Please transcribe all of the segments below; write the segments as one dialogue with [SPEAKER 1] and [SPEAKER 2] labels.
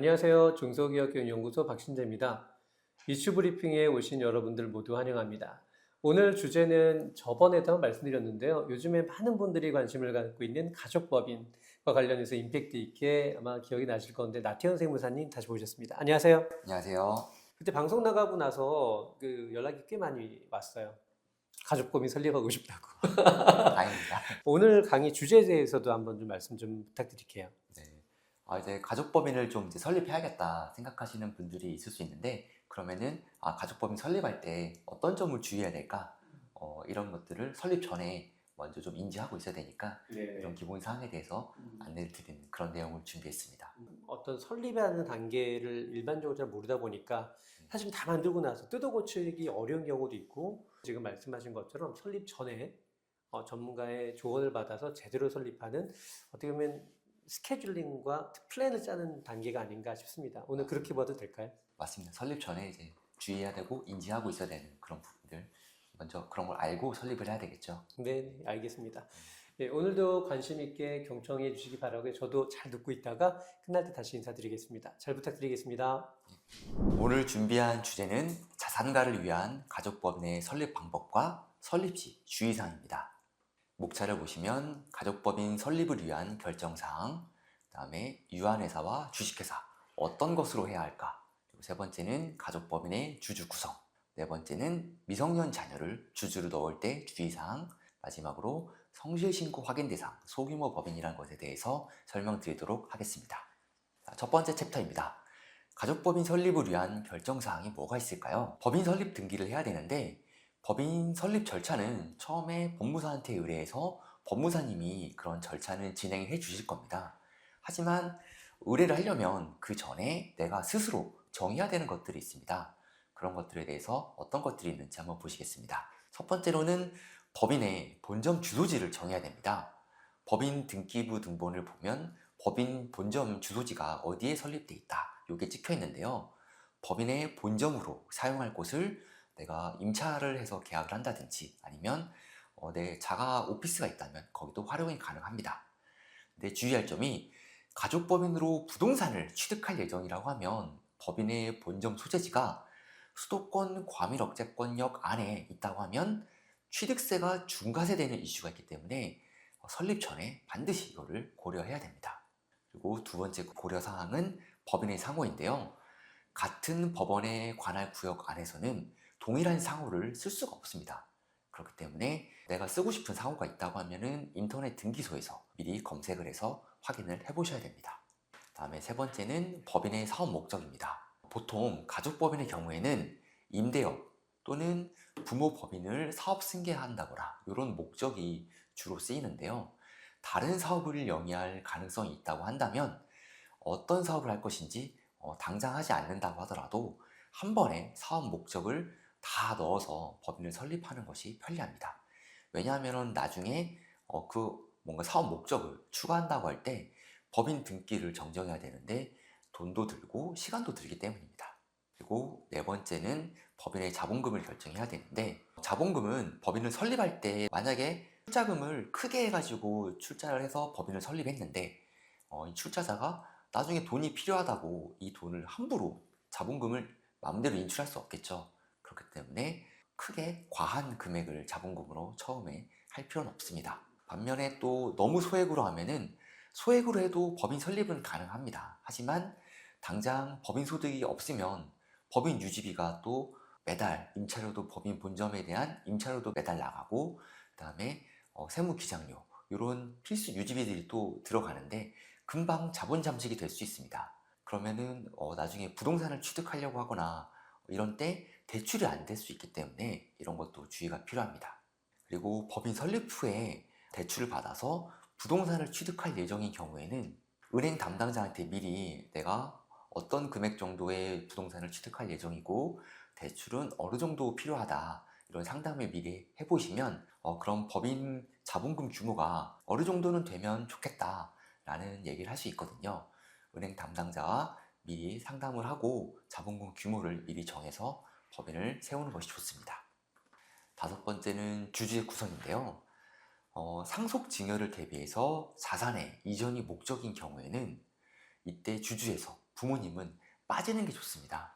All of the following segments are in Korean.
[SPEAKER 1] 안녕하세요. 중소기업교육연구소 박신재입니다. 이슈 브리핑에 오신 여러분들 모두 환영합니다. 오늘 주제는 저번에도 한번 말씀드렸는데요. 요즘에 많은 분들이 관심을 갖고 있는 가족법인과 관련해서 임팩트 있게 아마 기억이 나실 건데 나태현 세무사님 다시 모셨습니다. 안녕하세요.
[SPEAKER 2] 안녕하세요.
[SPEAKER 1] 그때 방송 나가고 나서 연락이 꽤 많이 왔어요. 가족법인 설립하고 싶다고.
[SPEAKER 2] 다행입니다.
[SPEAKER 1] 오늘 강의 주제에 대해서도 한번 좀 말씀 좀 부탁드릴게요.
[SPEAKER 2] 네. 이제 가족법인을 좀 이제 설립해야겠다 생각하시는 분들이 있을 수 있는데, 그러면은 가족법인 설립할 때 어떤 점을 주의해야 될까? 이런 것들을 설립 전에 먼저 좀 인지하고 있어야 되니까 이런 기본 사항에 대해서 안내를 드리는 그런 내용을 준비했습니다.
[SPEAKER 1] 어떤 설립하는 단계를 일반적으로 잘 모르다 보니까 사실 다 만들고 나서 뜯어 고치기 어려운 경우도 있고, 지금 말씀하신 것처럼 설립 전에 전문가의 조언을 받아서 제대로 설립하는, 어떻게 보면 스케줄링과 플랜을 짜는 단계가 아닌가 싶습니다. 오늘 그렇게 봐도 될까요?
[SPEAKER 2] 맞습니다. 설립 전에 이제 주의해야 되고 인지하고 있어야 되는 그런 부분들, 먼저 그런 걸 알고 설립을 해야 되겠죠.
[SPEAKER 1] 네, 알겠습니다. 네, 오늘도 관심 있게 경청해 주시기 바라고요. 저도 잘 듣고 있다가 끝날 때 다시 인사드리겠습니다. 잘 부탁드리겠습니다.
[SPEAKER 2] 오늘 준비한 주제는 자산가를 위한 가족법인의 설립 방법과 설립시 주의사항입니다. 목차를 보시면 가족법인 설립을 위한 결정사항, 그 다음에 유한회사와 주식회사 어떤 것으로 해야 할까, 그리고 세 번째는 가족법인의 주주 구성, 네 번째는 미성년 자녀를 주주로 넣을 때 주의사항, 마지막으로 성실신고 확인 대상 소규모 법인이라는 것에 대해서 설명드리도록 하겠습니다. 첫 번째 챕터입니다. 가족법인 설립을 위한 결정사항이 뭐가 있을까요? 법인 설립 등기를 해야 되는데, 법인 설립 절차는 처음에 법무사한테 의뢰해서 법무사님이 그런 절차를 진행해 주실 겁니다. 하지만 의뢰를 하려면 그 전에 내가 스스로 정해야 되는 것들이 있습니다. 그런 것들에 대해서 어떤 것들이 있는지 한번 보시겠습니다. 첫 번째로는 법인의 본점 주소지를 정해야 됩니다. 법인 등기부 등본을 보면 법인 본점 주소지가 어디에 설립돼 있다, 이게 찍혀 있는데요. 법인의 본점으로 사용할 곳을 내가 임차를 해서 계약을 한다든지, 아니면 내 자가 오피스가 있다면 거기도 활용이 가능합니다. 근데 주의할 점이, 가족법인으로 부동산을 취득할 예정이라고 하면 법인의 본점 소재지가 수도권 과밀억제권역 안에 있다고 하면 취득세가 중과세되는 이슈가 있기 때문에 설립 전에 반드시 이거를 고려해야 됩니다. 그리고 두 번째 고려사항은 법인의 상호인데요. 같은 법원에 관할 구역 안에서는 동일한 상호를 쓸 수가 없습니다. 그렇기 때문에 내가 쓰고 싶은 상호가 있다고 하면은 인터넷 등기소에서 미리 검색을 해서 확인을 해보셔야 됩니다. 다음에 세 번째는 법인의 사업 목적입니다. 보통 가족법인의 경우에는 임대업 또는 부모 법인을 사업 승계한다거나 이런 목적이 주로 쓰이는데요. 다른 사업을 영위할 가능성이 있다고 한다면 어떤 사업을 할 것인지 당장 하지 않는다고 하더라도 한 번에 사업 목적을 다 넣어서 법인을 설립하는 것이 편리합니다. 왜냐하면 나중에 뭔가 사업 목적을 추가한다고 할 때 법인 등기를 정정해야 되는데 돈도 들고 시간도 들기 때문입니다. 그리고 네 번째는 법인의 자본금을 결정해야 되는데, 자본금은 법인을 설립할 때 만약에 출자금을 크게 해가지고 출자를 해서 법인을 설립했는데 이 출자자가 나중에 돈이 필요하다고 이 돈을 함부로 자본금을 마음대로 인출할 수 없겠죠. 그렇기 때문에 크게 과한 금액을 자본금으로 처음에 할 필요는 없습니다. 반면에 또 너무 소액으로 하면은, 소액으로 해도 법인 설립은 가능합니다. 하지만 당장 법인 소득이 없으면 법인 유지비가 또 매달 임차료도, 법인 본점에 대한 임차료도 매달 나가고, 그 다음에 세무기장료 이런 필수 유지비들이 또 들어가는데 금방 자본 잠식이 될 수 있습니다. 그러면은 나중에 부동산을 취득하려고 하거나 이런 때 대출이 안 될 수 있기 때문에 이런 것도 주의가 필요합니다. 그리고 법인 설립 후에 대출을 받아서 부동산을 취득할 예정인 경우에는 은행 담당자한테 미리 내가 어떤 금액 정도의 부동산을 취득할 예정이고 대출은 어느 정도 필요하다, 이런 상담을 미리 해보시면 그럼 법인 자본금 규모가 어느 정도는 되면 좋겠다 라는 얘기를 할 수 있거든요. 은행 담당자와 미리 상담을 하고 자본금 규모를 미리 정해서 법인을 세우는 것이 좋습니다. 다섯 번째는 주주의 구성인데요. 상속 증여를 대비해서 자산의 이전이 목적인 경우에는 이때 주주에서 부모님은 빠지는 게 좋습니다.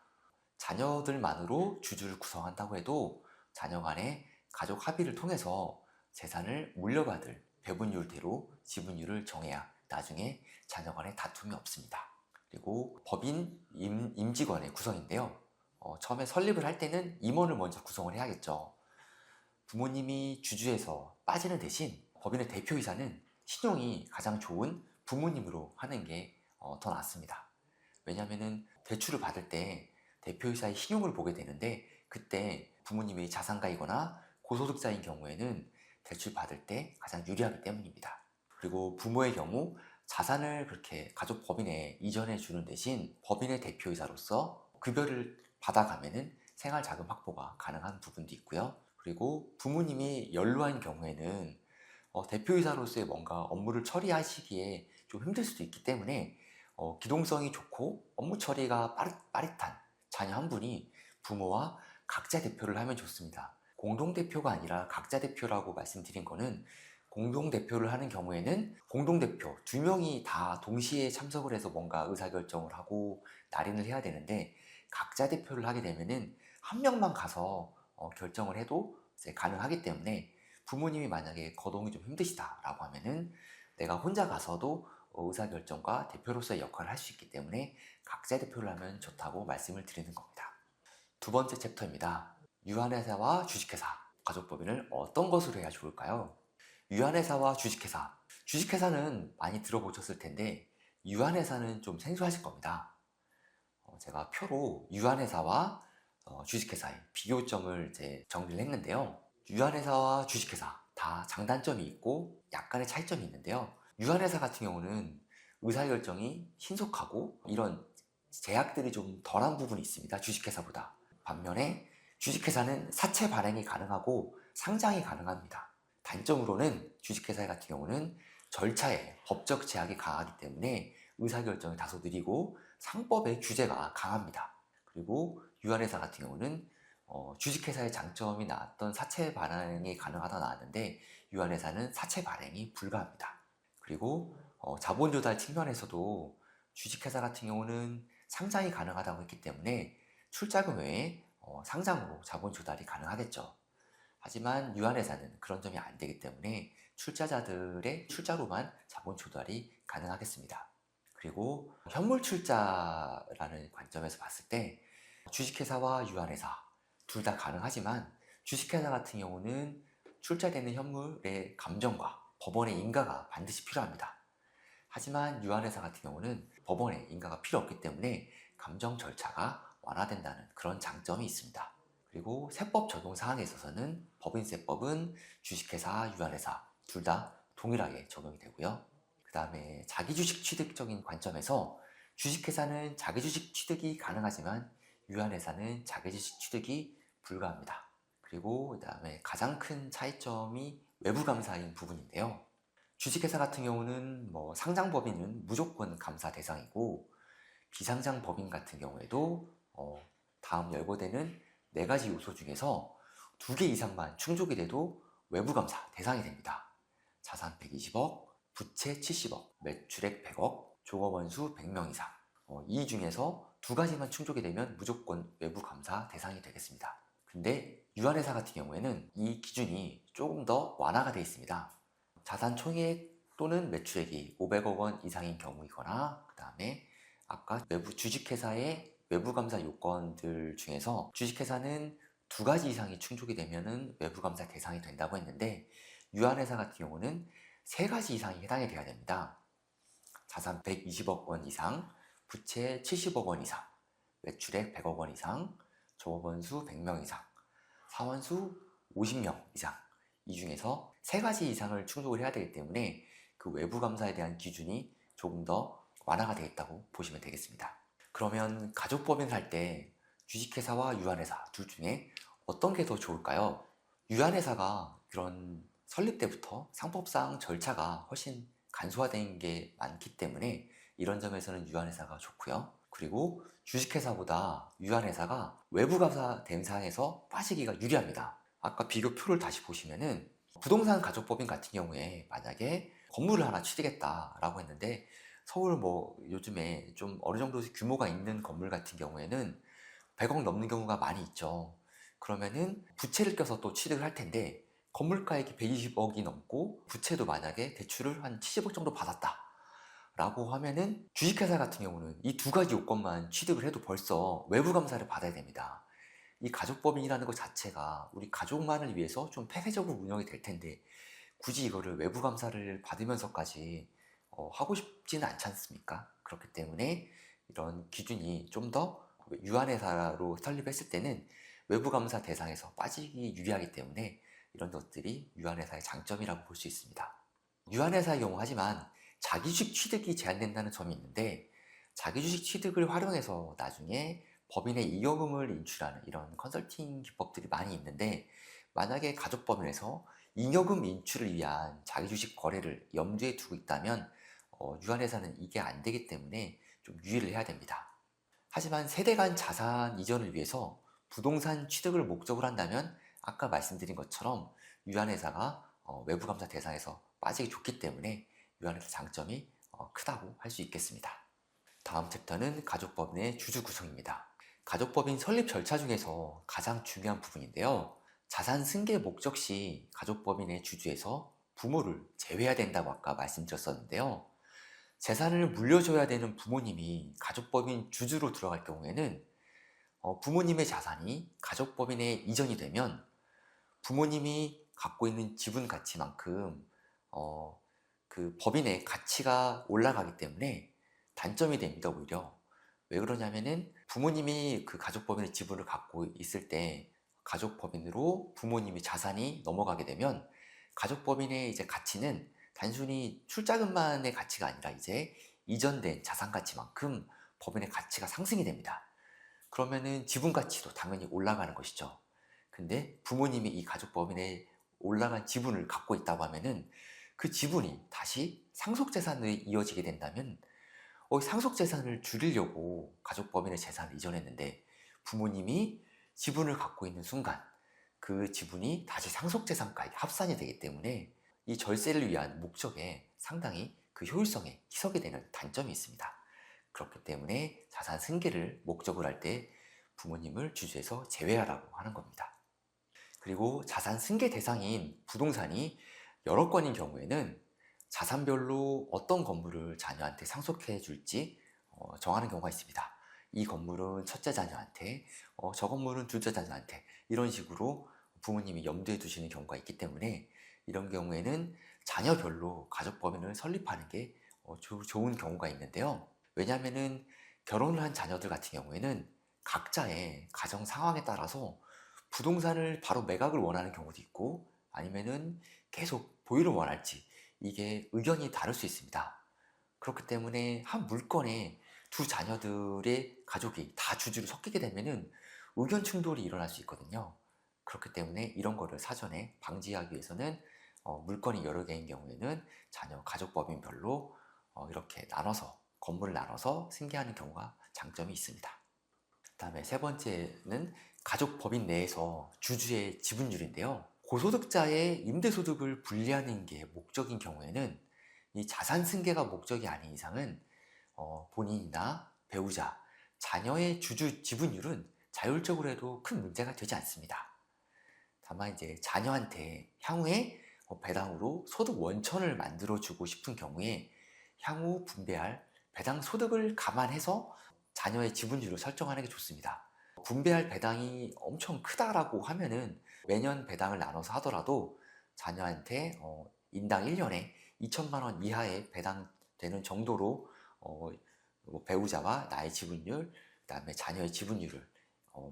[SPEAKER 2] 자녀들만으로 주주를 구성한다고 해도 자녀 간의 가족 합의를 통해서 재산을 물려받을 배분율대로 지분율을 정해야 나중에 자녀 간의 다툼이 없습니다. 그리고 법인 임직원의 구성인데요. 처음에 설립을 할 때는 임원을 먼저 구성을 해야겠죠. 부모님이 주주에서 빠지는 대신 법인의 대표이사는 신용이 가장 좋은 부모님으로 하는 게 더 낫습니다. 왜냐하면 대출을 받을 때 대표이사의 신용을 보게 되는데 그때 부모님이 자산가이거나 고소득자인 경우에는 대출 받을 때 가장 유리하기 때문입니다. 그리고 부모의 경우 자산을 그렇게 가족 법인에 이전해 주는 대신 법인의 대표이사로서 급여를 받아가면은 생활자금 확보가 가능한 부분도 있고요. 그리고 부모님이 연로한 경우에는 대표이사로서의 뭔가 업무를 처리하시기에 좀 힘들 수도 있기 때문에 기동성이 좋고 업무 처리가 빠릿한 자녀 한 분이 부모와 각자 대표를 하면 좋습니다. 공동대표가 아니라 각자 대표라고 말씀드린 거는 공동대표를 하는 경우에는 공동대표 2명이 다 동시에 참석을 해서 뭔가 의사결정을 하고 날인을 해야 되는데 각자 대표를 하게 되면은 한 명만 가서 결정을 해도 이제 가능하기 때문에 부모님이 만약에 거동이 좀 힘드시다라고 하면은 내가 혼자 가서도 의사결정과 대표로서의 역할을 할 수 있기 때문에 각자 대표를 하면 좋다고 말씀을 드리는 겁니다. 두 번째 챕터입니다. 유한회사와 주식회사, 가족법인을 어떤 것으로 해야 좋을까요? 유한회사와 주식회사. 주식회사는 많이 들어보셨을 텐데 유한회사는 좀 생소하실 겁니다. 제가 표로 유한회사와 주식회사의 비교점을 이제 정리를 했는데요. 유한회사와 주식회사 다 장단점이 있고 약간의 차이점이 있는데요. 유한회사 같은 경우는 의사결정이 신속하고 이런 제약들이 좀 덜한 부분이 있습니다. 주식회사보다. 반면에 주식회사는 사채 발행이 가능하고 상장이 가능합니다. 단점으로는 주식회사 같은 경우는 절차에 법적 제약이 강하기 때문에 의사결정이 다소 느리고 상법의 규제가 강합니다. 그리고 유한회사 같은 경우는 주식회사의 장점이 나왔던 사채 발행이 가능하다 나왔는데 유한회사는 사채 발행이 불가합니다. 그리고 자본 조달 측면에서도 주식회사 같은 경우는 상장이 가능하다고 했기 때문에 출자금 외에 상장으로 자본 조달이 가능하겠죠. 하지만 유한회사는 그런 점이 안 되기 때문에 출자자들의 출자로만 자본 조달이 가능하겠습니다. 그리고 현물 출자라는 관점에서 봤을 때 주식회사와 유한회사 둘 다 가능하지만 주식회사 같은 경우는 출자되는 현물의 감정과 법원의 인가가 반드시 필요합니다. 하지만 유한회사 같은 경우는 법원의 인가가 필요 없기 때문에 감정 절차가 완화된다는 그런 장점이 있습니다. 그리고 세법 적용 사항에 있어서는 법인세법은 주식회사, 유한회사 둘 다 동일하게 적용이 되고요. 그 다음에 자기주식 취득적인 관점에서 주식회사는 자기주식 취득이 가능하지만 유한회사는 자기주식 취득이 불가합니다. 그리고 그 다음에 가장 큰 차이점이 외부감사인 부분인데요. 주식회사 같은 경우는 상장법인은 무조건 감사 대상이고 비상장 법인 같은 경우에도 다음 열거되는 4가지 요소 중에서 2개 이상만 충족이 돼도 외부감사 대상이 됩니다. 자산 120억, 부채 70억, 매출액 100억, 종업원 수 100명 이상. 이 중에서 2가지만 충족이 되면 무조건 외부감사 대상이 되겠습니다. 근데 유한회사 같은 경우에는 이 기준이 조금 더 완화가 되어 있습니다. 자산 총액 또는 매출액이 500억 원 이상인 경우이거나 그 다음에 아까 외부 주식회사의 외부감사 요건들 중에서 주식회사는 2가지 이상이 충족이 되면은 외부감사 대상이 된다고 했는데 유한회사 같은 경우는 3가지 이상이 해당이 돼야 됩니다. 자산 120억 원 이상, 부채 70억 원 이상, 매출액 100억 원 이상, 종업원 수 100명 이상, 사원 수 50명 이상. 이 중에서 3가지 이상을 충족을 해야 되기 때문에 그 외부감사에 대한 기준이 조금 더 완화가 되겠다고 보시면 되겠습니다. 그러면 가족법인을 할 때 주식회사와 유한회사 둘 중에 어떤 게 더 좋을까요? 유한회사가 그런 설립 때부터 상법상 절차가 훨씬 간소화된 게 많기 때문에 이런 점에서는 유한회사가 좋고요. 그리고 주식회사보다 유한회사가 외부감사 대상에서 빠지기가 유리합니다. 아까 비교표를 다시 보시면은 부동산 가족법인 같은 경우에 만약에 건물을 하나 취득했다라고 했는데 서울 뭐 요즘에 좀 어느 정도 규모가 있는 건물 같은 경우에는 100억 넘는 경우가 많이 있죠. 그러면은 부채를 껴서 또 취득을 할 텐데 건물가액이 120억이 넘고 부채도 만약에 대출을 한 70억 정도 받았다 라고 하면은 주식회사 같은 경우는 이 두 가지 요건만 취득을 해도 벌써 외부 감사를 받아야 됩니다. 이 가족법인이라는 것 자체가 우리 가족만을 위해서 좀 폐쇄적으로 운영이 될 텐데 굳이 이거를 외부 감사를 받으면서까지 하고 싶지는 않지 않습니까? 그렇기 때문에 이런 기준이 좀 더 유한회사로 설립했을 때는 외부 감사 대상에서 빠지기 유리하기 때문에 이런 것들이 유한회사의 장점이라고 볼 수 있습니다. 유한회사의 경우 하지만 자기주식 취득이 제한된다는 점이 있는데 자기주식 취득을 활용해서 나중에 법인의 잉여금을 인출하는 이런 컨설팅 기법들이 많이 있는데 만약에 가족법인에서 잉여금 인출을 위한 자기주식 거래를 염두에 두고 있다면 유한회사는 이게 안 되기 때문에 좀 유의를 해야 됩니다. 하지만 세대 간 자산 이전을 위해서 부동산 취득을 목적으로 한다면 아까 말씀드린 것처럼 유한회사가 외부 감사 대상에서 빠지기 좋기 때문에 유한회사 장점이 크다고 할 수 있겠습니다. 다음 챕터는 가족법인의 주주 구성입니다. 가족법인 설립 절차 중에서 가장 중요한 부분인데요. 자산 승계 목적 시 가족법인의 주주에서 부모를 제외해야 된다고 아까 말씀드렸었는데요. 재산을 물려줘야 되는 부모님이 가족법인 주주로 들어갈 경우에는 부모님의 자산이 가족법인에 이전이 되면 부모님이 갖고 있는 지분 가치만큼 그 법인의 가치가 올라가기 때문에 단점이 됩니다, 오히려. 왜 그러냐면은 부모님이 그 가족법인의 지분을 갖고 있을 때 가족법인으로 부모님이 자산이 넘어가게 되면 가족법인의 이제 가치는 단순히 출자금만의 가치가 아니라 이제 이전된 자산 가치만큼 법인의 가치가 상승이 됩니다. 그러면은 지분 가치도 당연히 올라가는 것이죠. 근데 부모님이 이 가족법인에 올라간 지분을 갖고 있다고 하면은 그 지분이 다시 상속재산으로 이어지게 된다면 상속재산을 줄이려고 가족법인의 재산을 이전했는데 부모님이 지분을 갖고 있는 순간 그 지분이 다시 상속재산까지 합산이 되기 때문에 이 절세를 위한 목적에 상당히 그 효율성에 희석이 되는 단점이 있습니다. 그렇기 때문에 자산 승계를 목적으로 할 때 부모님을 주주에서 제외하라고 하는 겁니다. 그리고 자산 승계 대상인 부동산이 여러 건인 경우에는 자산별로 어떤 건물을 자녀한테 상속해 줄지 정하는 경우가 있습니다. 이 건물은 첫째 자녀한테, 저 건물은 둘째 자녀한테 이런 식으로 부모님이 염두에 두시는 경우가 있기 때문에 이런 경우에는 자녀별로 가족법인을 설립하는 게 좋은 경우가 있는데요. 왜냐하면은 결혼을 한 자녀들 같은 경우에는 각자의 가정 상황에 따라서 부동산을 바로 매각을 원하는 경우도 있고 아니면은 계속 보유를 원할지 이게 의견이 다를 수 있습니다. 그렇기 때문에 한 물건에 두 자녀들의 가족이 다 주주로 섞이게 되면은 의견 충돌이 일어날 수 있거든요. 그렇기 때문에 이런 거를 사전에 방지하기 위해서는 물건이 여러 개인 경우에는 자녀 가족법인별로 이렇게 나눠서 건물을 나눠서 승계하는 경우가 장점이 있습니다. 다음에 세 번째는 가족법인 내에서 주주의 지분율인데요. 고소득자의 임대소득을 분리하는 게 목적인 경우에는 이 자산 승계가 목적이 아닌 이상은 본인이나 배우자, 자녀의 주주 지분율은 자율적으로 해도 큰 문제가 되지 않습니다. 다만 이제 자녀한테 향후에 배당으로 소득 원천을 만들어주고 싶은 경우에 향후 분배할 배당 소득을 감안해서 자녀의 지분율을 설정하는 게 좋습니다. 분배할 배당이 엄청 크다라고 하면은 매년 배당을 나눠서 하더라도 자녀한테 인당 1년에 2천만 원 이하의 배당되는 정도로 뭐 배우자와 나의 지분율, 그다음에 자녀의 지분율을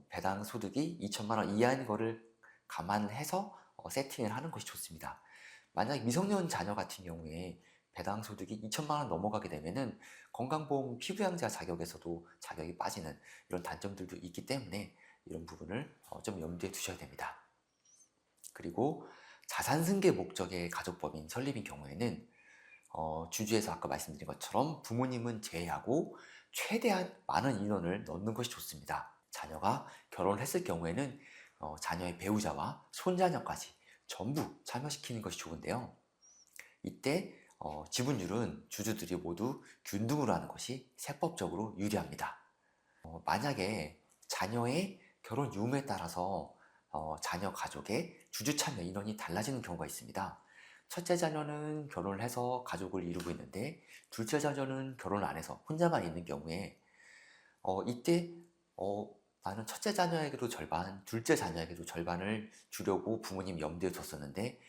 [SPEAKER 2] 배당 소득이 2천만 원 이하인 거를 감안해서 세팅을 하는 것이 좋습니다. 만약 미성년 자녀 같은 경우에 배당 소득이 2천만 원 넘어가게 되면은 건강보험 피부양자 자격에서도 자격이 빠지는 이런 단점들도 있기 때문에 이런 부분을 좀 염두에 두셔야 됩니다. 그리고 자산 승계 목적의 가족법인 설립인 경우에는 주주에서 아까 말씀드린 것처럼 부모님은 제외하고 최대한 많은 인원을 넣는 것이 좋습니다. 자녀가 결혼을 했을 경우에는 자녀의 배우자와 손자녀까지 전부 참여시키는 것이 좋은데요. 이때 지분율은 주주들이 모두 균등으로 하는 것이 세법적으로 유리합니다. 만약에 자녀의 결혼 유무에 따라서 자녀 가족의 주주 참여 인원이 달라지는 경우가 있습니다. 첫째 자녀는 결혼을 해서 가족을 이루고 있는데 둘째 자녀는 결혼을 안 해서 혼자만 있는 경우에 이때 나는 첫째 자녀에게도 절반, 둘째 자녀에게도 절반을 주려고 부모님 염두에 뒀었는데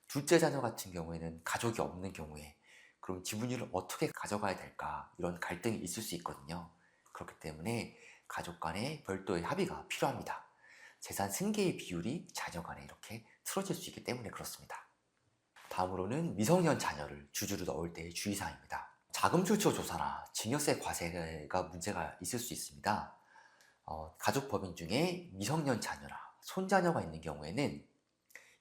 [SPEAKER 2] 둘째 자녀 같은 경우에는 가족이 없는 경우에 그럼 지분율을 어떻게 가져가야 될까 이런 갈등이 있을 수 있거든요. 그렇기 때문에 가족 간에 별도의 합의가 필요합니다. 재산 승계의 비율이 자녀 간에 이렇게 틀어질 수 있기 때문에 그렇습니다. 다음으로는 미성년 자녀를 주주로 넣을 때의 주의사항입니다. 자금 출처 조사나 증여세 과세가 문제가 있을 수 있습니다. 가족 법인 중에 미성년 자녀나 손자녀가 있는 경우에는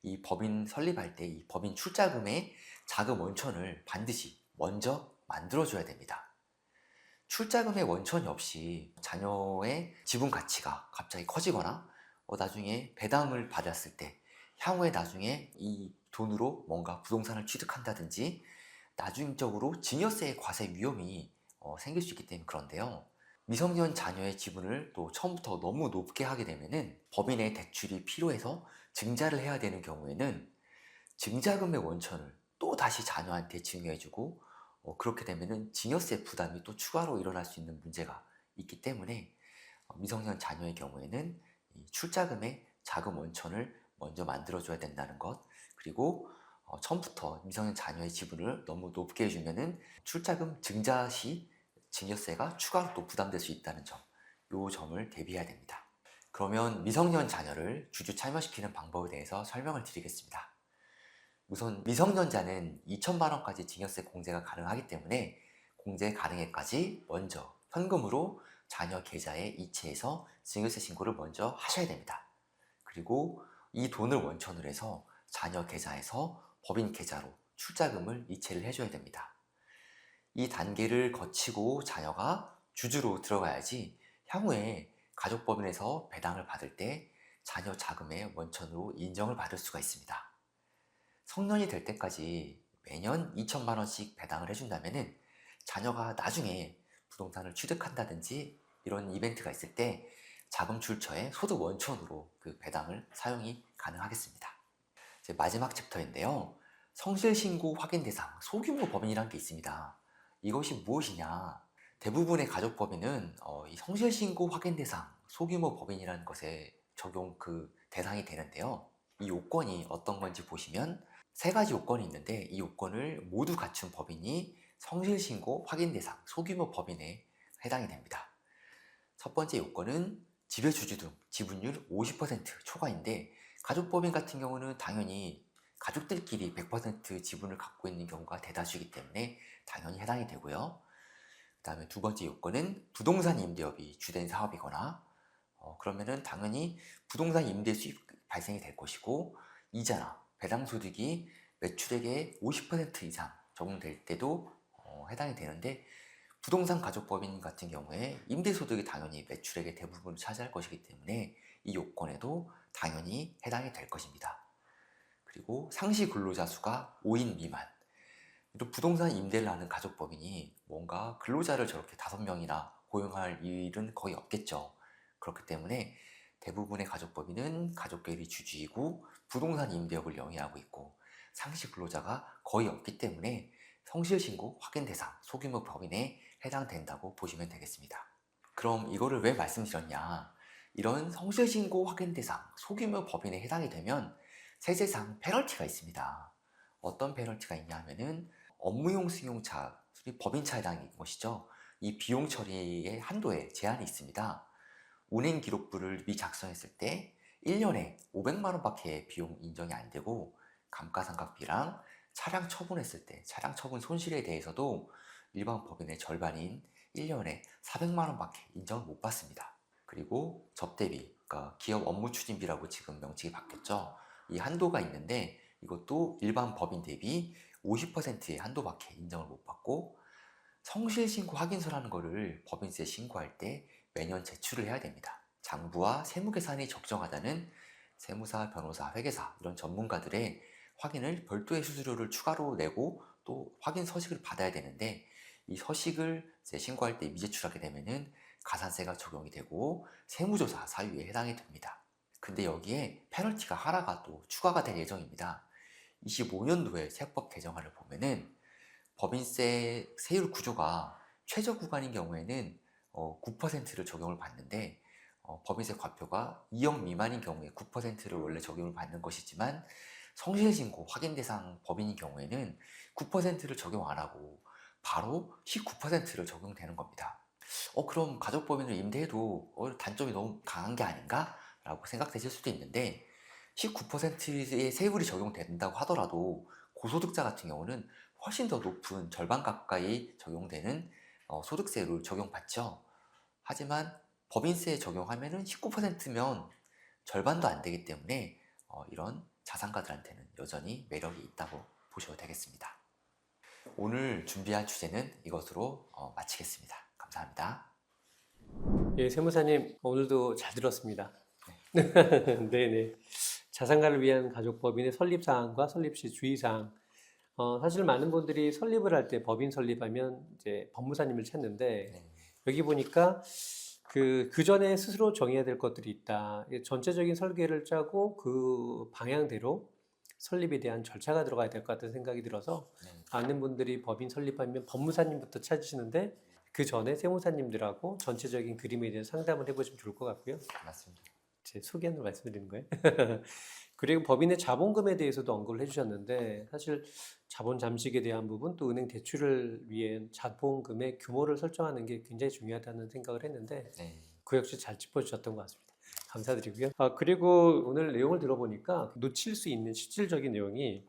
[SPEAKER 2] 이 법인 설립할 때 이 법인 출자금의 자금 원천을 반드시 먼저 만들어줘야 됩니다. 출자금의 원천이 없이 자녀의 지분 가치가 갑자기 커지거나 나중에 배당을 받았을 때 향후에 나중에 이 돈으로 뭔가 부동산을 취득한다든지 나중적으로 증여세의 과세 위험이 생길 수 있기 때문에 그런데요. 미성년 자녀의 지분을 또 처음부터 너무 높게 하게 되면은 법인의 대출이 필요해서 증자를 해야 되는 경우에는 증자금의 원천을 또 다시 자녀한테 증여해주고 그렇게 되면은 증여세 부담이 또 추가로 일어날 수 있는 문제가 있기 때문에 미성년 자녀의 경우에는 이 출자금의 자금 원천을 먼저 만들어줘야 된다는 것, 그리고 처음부터 미성년 자녀의 지분을 너무 높게 해주면은 출자금 증자 시 증여세가 추가로 또 부담될 수 있다는 점, 이 점을 대비해야 됩니다. 그러면 미성년 자녀를 주주 참여시키는 방법에 대해서 설명을 드리겠습니다. 우선 미성년자는 2천만 원까지 증여세 공제가 가능하기 때문에 공제 가능해까지 먼저 현금으로 자녀 계좌에 이체해서 증여세 신고를 먼저 하셔야 됩니다. 그리고 이 돈을 원천으로 해서 자녀 계좌에서 법인 계좌로 출자금을 이체를 해줘야 됩니다. 이 단계를 거치고 자녀가 주주로 들어가야지 향후에 가족법인에서 배당을 받을 때 자녀 자금의 원천으로 인정을 받을 수가 있습니다. 성년이 될 때까지 매년 2천만 원씩 배당을 해준다면은 자녀가 나중에 부동산을 취득한다든지 이런 이벤트가 있을 때 자금 출처의 소득 원천으로 그 배당을 사용이 가능하겠습니다. 이제 마지막 챕터인데요. 성실신고 확인 대상 소규모 법인이라는 게 있습니다. 이것이 무엇이냐? 대부분의 가족법인은 이 성실신고 확인 대상 소규모 법인이라는 것에 적용 대상이 되는데요. 이 요건이 어떤 건지 보시면 세 가지 요건이 있는데 이 요건을 모두 갖춘 법인이 성실신고 확인 대상 소규모 법인에 해당이 됩니다. 첫 번째 요건은 지배주주 등 지분율 50% 초과인데 가족법인 같은 경우는 당연히 가족들끼리 100% 지분을 갖고 있는 경우가 대다수이기 때문에 당연히 해당이 되고요. 그 다음에 두 번째 요건은 부동산 임대업이 주된 사업이거나 그러면은 당연히 부동산 임대 수입 발생이 될 것이고 이자나 배당 소득이 매출액의 50% 이상 적용될 때도 해당이 되는데 부동산 가족법인 같은 경우에 임대소득이 당연히 매출액의 대부분을 차지할 것이기 때문에 이 요건에도 당연히 해당이 될 것입니다. 그리고 상시 근로자 수가 5인 미만. 또 부동산 임대를 하는 가족법인이 뭔가 근로자를 저렇게 5명이나 고용할 일은 거의 없겠죠. 그렇기 때문에 대부분의 가족법인은 가족끼리 주주이고 부동산 임대업을 영위하고 있고 상시 근로자가 거의 없기 때문에 성실신고 확인 대상 소규모 법인에 해당된다고 보시면 되겠습니다. 그럼 이거를 왜 말씀드렸냐? 이런 성실신고 확인 대상 소규모 법인에 해당이 되면 세제상 페널티가 있습니다. 어떤 페널티가 있냐 하면은 업무용 승용차 법인차에 해당인 것이죠. 이 비용 처리의 한도에 제한이 있습니다. 운행 기록부를 미작성했을 때 1년에 500만 원밖에 비용 인정이 안 되고 감가상각비랑 차량 처분했을 때 차량 처분 손실에 대해서도 일반 법인의 절반인 1년에 400만 원밖에 인정을 못 받습니다. 그리고 접대비, 그러니까 기업 업무 추진비라고 지금 명칭이 바뀌었죠. 이 한도가 있는데 이것도 일반 법인 대비 50%의 한도밖에 인정을 못 받고 성실신고 확인서라는 거를 법인세에 신고할 때 매년 제출을 해야 됩니다. 장부와 세무계산이 적정하다는 세무사, 변호사, 회계사 이런 전문가들의 확인을 별도의 수수료를 추가로 내고 또 확인 서식을 받아야 되는데 이 서식을 이제 신고할 때 미제출하게 되면은 가산세가 적용이 되고 세무조사 사유에 해당이 됩니다. 근데 여기에 페널티가 하나가 또 추가가 될 예정입니다. 25년도에 세법 개정안을 보면은 법인세 세율 구조가 최저 구간인 경우에는 9%를 적용을 받는데 법인세 과표가 2억 미만인 경우에 9%를 원래 적용을 받는 것이지만 성실신고 확인 대상 법인인 경우에는 9%를 적용 안 하고 바로 19%를 적용되는 겁니다. 그럼 가족법인을 임대해도 단점이 너무 강한 게 아닌가? 라고 생각되실 수도 있는데 19%의 세율이 적용된다고 하더라도 고소득자 같은 경우는 훨씬 더 높은 절반 가까이 적용되는 소득세율을 적용받죠. 하지만 법인세에 적용하면은 19%면 절반도 안 되기 때문에 이런 자산가들한테는 여전히 매력이 있다고 보셔도 되겠습니다. 오늘 준비한 주제는 이것으로 마치겠습니다. 감사합니다.
[SPEAKER 1] 예, 세무사님 오늘도 잘 들었습니다. 네네. 자산가를 위한 가족법인의 설립사항과 설립시 주의사항. 사실 많은 분들이 설립을 할 때 법인 설립하면 이제 법무사님을 찾는데
[SPEAKER 2] 네.
[SPEAKER 1] 여기 보니까 그 전에 스스로 정해야 될 것들이 있다. 전체적인 설계를 짜고 그 방향대로 설립에 대한 절차가 들어가야 될 것 같다는 생각이 들어서
[SPEAKER 2] 네.
[SPEAKER 1] 많은 분들이 법인 설립하면 법무사님부터 찾으시는데 그 전에 세무사님들하고 전체적인 그림에 대한 상담을 해보시면 좋을 것 같고요.
[SPEAKER 2] 맞습니다.
[SPEAKER 1] 제 소견을 말씀드리는 거예요. 그리고 법인의 자본금에 대해서도 언급을 해주셨는데 사실 자본 잠식에 대한 부분 또 은행 대출을 위해 자본금의 규모를 설정하는 게 굉장히 중요하다는 생각을 했는데
[SPEAKER 2] 네.
[SPEAKER 1] 그 역시 잘 짚어주셨던 것 같습니다. 감사드리고요. 그리고 오늘 내용을 들어보니까 놓칠 수 있는 실질적인 내용이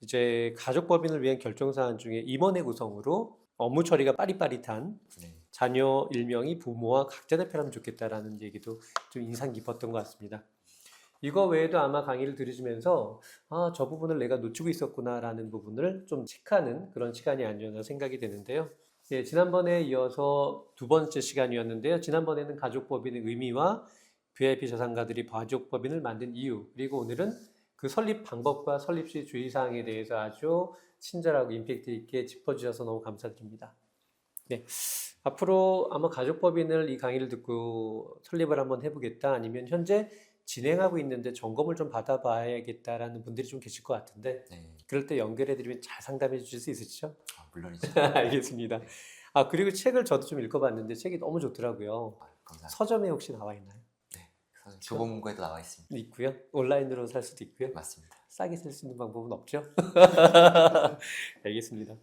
[SPEAKER 1] 이제 가족법인을 위한 결정사안 중에 임원회 구성으로 업무 처리가 빠릿빠릿한
[SPEAKER 2] 네.
[SPEAKER 1] 자녀 일명이 부모와 각자 대표라면 좋겠다라는 얘기도 좀 인상 깊었던 것 같습니다. 이거 외에도 아마 강의를 들으시면서 저 부분을 내가 놓치고 있었구나라는 부분을 좀 체크하는 그런 시간이 아니었나 생각이 되는데요. 예, 지난번에 이어서 두 번째 시간이었는데요. 지난번에는 가족법인의 의미와 VIP 자산가들이 가족법인을 만든 이유, 그리고 오늘은 그 설립 방법과 설립 시 주의사항에 대해서 아주 친절하고 임팩트 있게 짚어주셔서 너무 감사드립니다. 네, 앞으로 아마 가족법인을 이 강의를 듣고 설립을 한번 해보겠다, 아니면 현재 진행하고 있는데 점검을 좀 받아봐야겠다라는 분들이 좀 계실 것 같은데
[SPEAKER 2] 네.
[SPEAKER 1] 그럴 때 연결해드리면 잘 상담해 주실 수 있으시죠?
[SPEAKER 2] 물론이죠.
[SPEAKER 1] 알겠습니다. 그리고 책을 저도 좀 읽어봤는데 책이 너무 좋더라고요.
[SPEAKER 2] 감사합니다.
[SPEAKER 1] 서점에 혹시 나와 있나요?
[SPEAKER 2] 네. 교보문고에도 나와 있습니다.
[SPEAKER 1] 있고요. 온라인으로 살 수도 있고요.
[SPEAKER 2] 맞습니다.
[SPEAKER 1] 싸게 살 수 있는 방법은 없죠? 알겠습니다.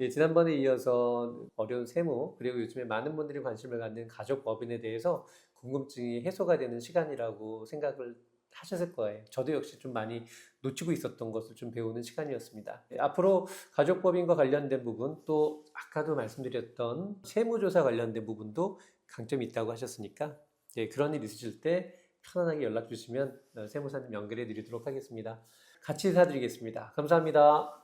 [SPEAKER 1] 예, 지난번에 이어서 어려운 세무, 그리고 요즘에 많은 분들이 관심을 갖는 가족법인에 대해서 궁금증이 해소가 되는 시간이라고 생각을 하셨을 거예요. 저도 역시 좀 많이 놓치고 있었던 것을 좀 배우는 시간이었습니다. 예, 앞으로 가족법인과 관련된 부분, 또 아까도 말씀드렸던 세무조사 관련된 부분도 강점이 있다고 하셨으니까 예, 그런 일 있으실 때 편안하게 연락 주시면 세무사님 연결해 드리도록 하겠습니다. 같이 사드리겠습니다. 감사합니다.